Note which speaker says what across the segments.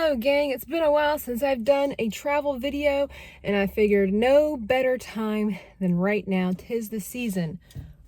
Speaker 1: Hello gang, it's been a while since I've done a travel video and I figured no better time than right now. 'Tis the season,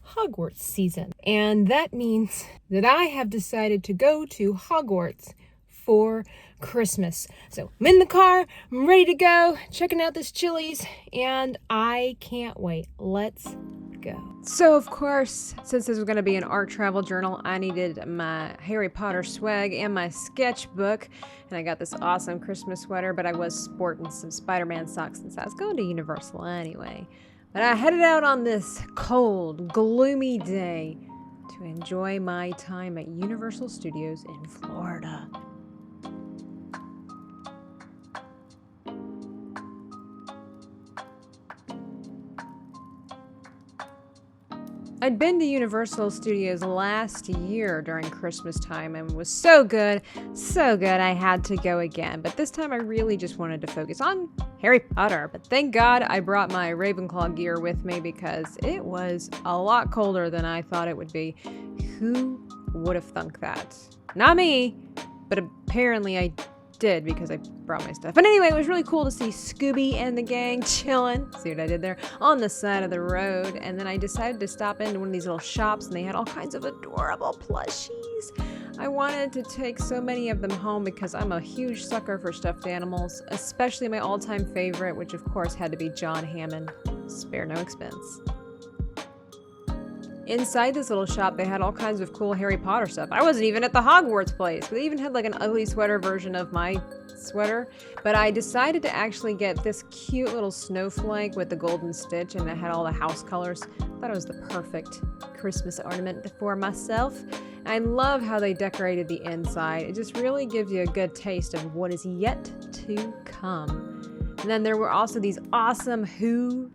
Speaker 1: Hogwarts season. And that means that I have decided to go to Hogwarts for Christmas. So I'm in the car, I'm ready to go, checking out this Chili's, and I can't wait. Let's go. So of course, since this was going to be an art travel journal, I needed my Harry Potter swag and my sketchbook, and I got this awesome Christmas sweater, but I was sporting some Spider-Man socks since I was going to Universal anyway. But I headed out on this cold, gloomy day to enjoy my time at Universal Studios in Florida. I'd been to Universal Studios last year during Christmas time and was so good I had to go again. But this time I really just wanted to focus on Harry Potter. But thank God I brought my Ravenclaw gear with me because it was a lot colder than I thought it would be. Who would have thunk that? Not me, but apparently I did because I brought my stuff. But anyway, it was really cool to see Scooby and the gang chilling. See what I did there? On the side of the road. And then I decided to stop into one of these little shops and they had all kinds of adorable plushies. I wanted to take so many of them home because I'm a huge sucker for stuffed animals, especially my all-time favorite, which of course had to be John Hammond. Spare no expense. Inside this little shop, they had all kinds of cool Harry Potter stuff. I wasn't even at the Hogwarts place, but they even had like an ugly sweater version of my sweater. But I decided to actually get this cute little snowflake with the golden stitch, and it had all the house colors. I thought it was the perfect Christmas ornament for myself. I love how they decorated the inside. It just really gives you a good taste of what is yet to come. And then there were also these awesome Who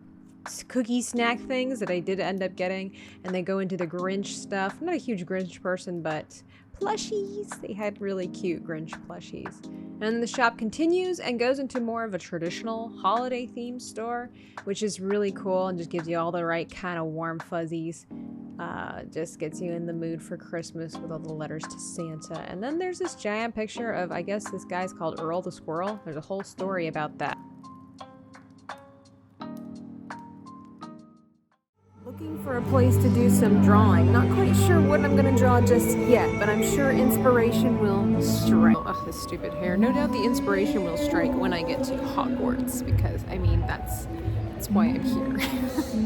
Speaker 1: cookie snack things that I did end up getting, and they go into the Grinch stuff. I'm not a huge Grinch person, but plushies, they had really cute Grinch plushies. And the shop continues and goes into more of a traditional holiday themed store, which is really cool and just gives you all the right kind of warm fuzzies. Just gets you in the mood for Christmas with all the letters to Santa. And then there's this giant picture of, I guess this guy's called Earl the Squirrel. There's a whole story about that. Looking for a place to do some drawing. Not quite sure what I'm gonna draw just yet, but I'm sure inspiration will strike. Oh, this stupid hair. No doubt the inspiration will strike when I get to Hogwarts, because, I mean, that's why I'm here.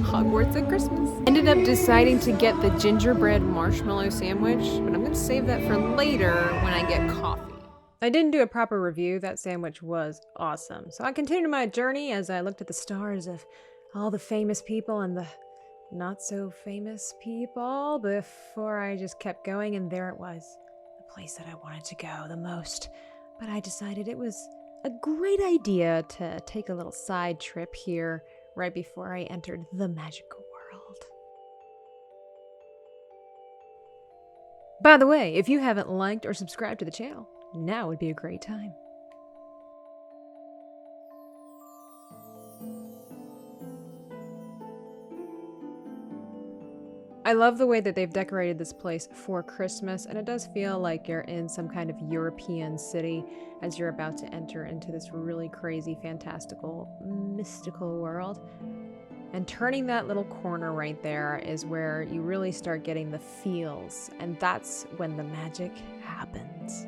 Speaker 1: Hogwarts at Christmas. Ended up deciding to get the gingerbread marshmallow sandwich, but I'm gonna save that for later when I get coffee. I didn't do a proper review. That sandwich was awesome. So I continued my journey as I looked at the stars of all the famous people and the not so famous people before I just kept going, and there it was, the place that I wanted to go the most. But I decided it was a great idea to take a little side trip here right before I entered the magical world. By the way, if you haven't liked or subscribed to the channel, now would be a great time. I love the way that they've decorated this place for Christmas, and it does feel like you're in some kind of European city as you're about to enter into this really crazy, fantastical, mystical world. And turning that little corner right there is where you really start getting the feels, and that's when the magic happens.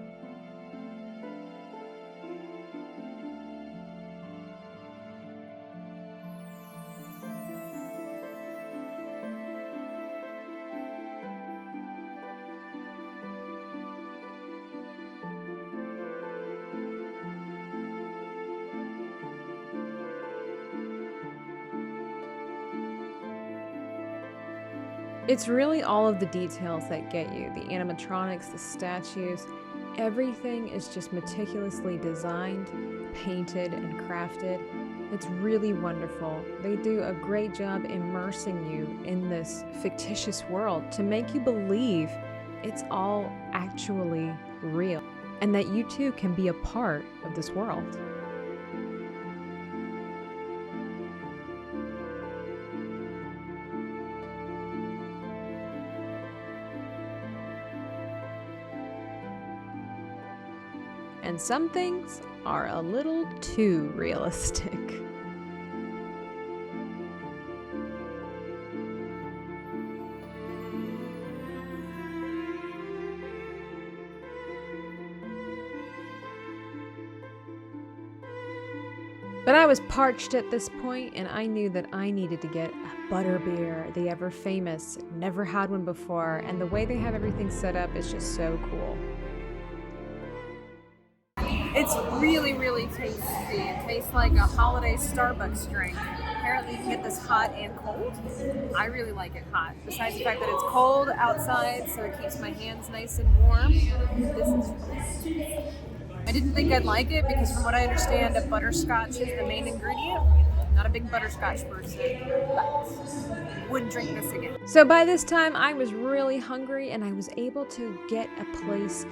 Speaker 1: It's really all of the details that get you. The animatronics, the statues, everything is just meticulously designed, painted, and crafted. It's really wonderful. They do a great job immersing you in this fictitious world to make you believe it's all actually real, and that you too can be a part of this world. And and some things are a little too realistic. But I was parched at this point, and I knew that I needed to get a butterbeer, the ever famous. Never had one before, and the way they have everything set up is just so cool.
Speaker 2: It's really, really tasty. It tastes like a holiday Starbucks drink. Apparently you can get this hot and cold. I really like it hot. Besides the fact that it's cold outside, so it keeps my hands nice and warm. This is... I didn't think I'd like it because from what I understand, butterscotch is the main ingredient. I'm not a big butterscotch person, but wouldn't drink this again.
Speaker 1: So by this time, I was really hungry, and I was able to get a place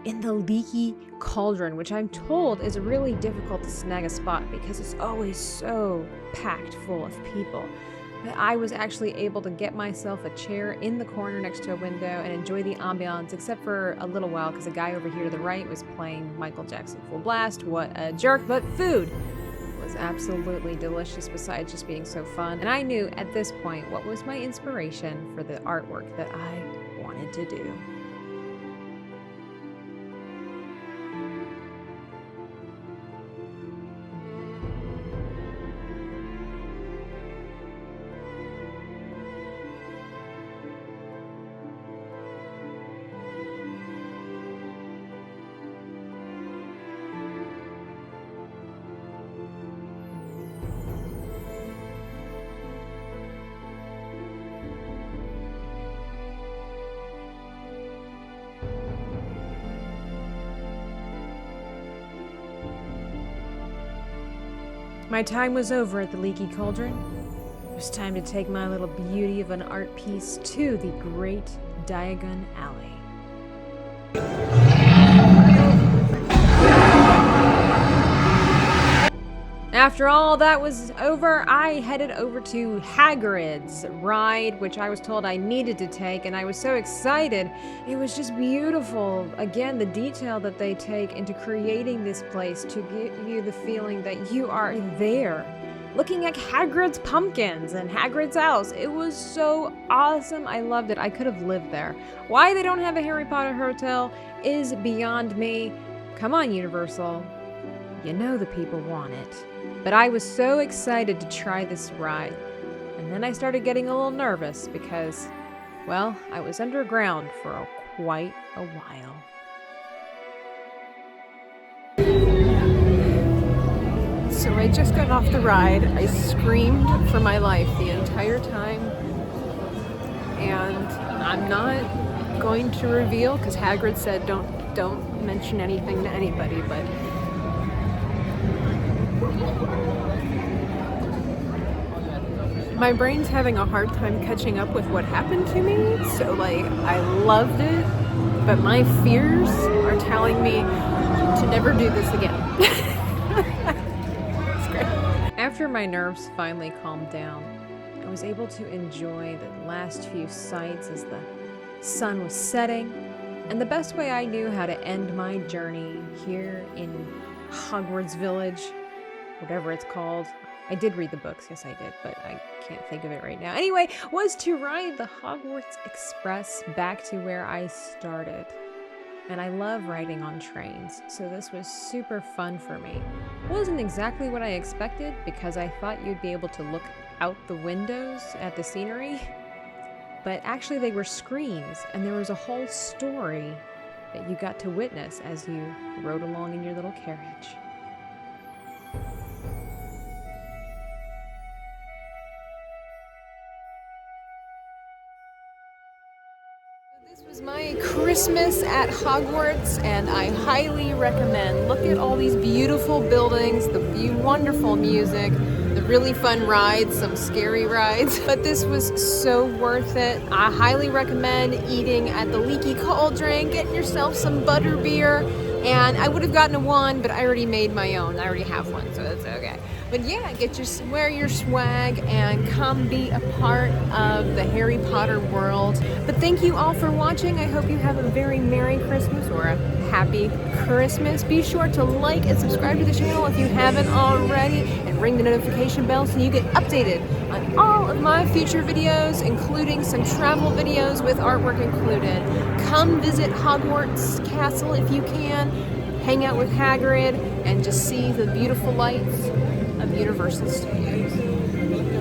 Speaker 1: in the Leaky Cauldron, which I'm told is really difficult to snag a spot because it's always so packed full of people. But I was actually able to get myself a chair in the corner next to a window and enjoy the ambiance, except for a little while because a guy over here to the right was playing Michael Jackson Full Blast. What a jerk, but food was absolutely delicious besides just being so fun. And I knew at this point what was my inspiration for the artwork that I wanted to do. My time was over at the Leaky Cauldron. It was time to take my little beauty of an art piece to the Great Diagon Alley. After all that was over, I headed over to Hagrid's ride, which I was told I needed to take, and I was so excited. It was just beautiful. Again, the detail that they take into creating this place to give you the feeling that you are there. Looking at Hagrid's pumpkins and Hagrid's house. It was so awesome. I loved it. I could have lived there. Why they don't have a Harry Potter hotel is beyond me. Come on, Universal. You know the people want it. But I was so excited to try this ride. And then I started getting a little nervous because, well, I was underground for quite a while.
Speaker 2: So I just got off the ride. I screamed for my life the entire time. And I'm not going to reveal because Hagrid said don't mention anything to anybody, but my brain's having a hard time catching up with what happened to me. So like, I loved it, but my fears are telling me to never do this again. It's great.
Speaker 1: After my nerves finally calmed down, I was able to enjoy the last few sights as the sun was setting. And the best way I knew how to end my journey here in Hogwarts Village, whatever it's called. I did read the books, yes I did, but I can't think of it right now. Anyway, was to ride the Hogwarts Express back to where I started. And I love riding on trains, so this was super fun for me. Wasn't exactly what I expected because I thought you'd be able to look out the windows at the scenery, but actually they were screens and there was a whole story that you got to witness as you rode along in your little carriage. This was my Christmas at Hogwarts, and I highly recommend. Look at all these beautiful buildings, the wonderful music, the really fun rides, some scary rides. But this was so worth it. I highly recommend eating at the Leaky Cauldron, getting yourself some butterbeer. And I would have gotten a one, but I already made my own. I already have one, so that's okay. But yeah, wear your swag and come be a part of the Harry Potter world. But thank you all for watching. I hope you have a very Merry Christmas or a
Speaker 2: happy Christmas. Be sure to like and subscribe to the channel if you haven't already, and ring the notification bell so you get updated on all of my future videos, including some travel videos with artwork included. Come visit Hogwarts Castle if you can, hang out with Hagrid, and just see the beautiful lights of Universal Studios.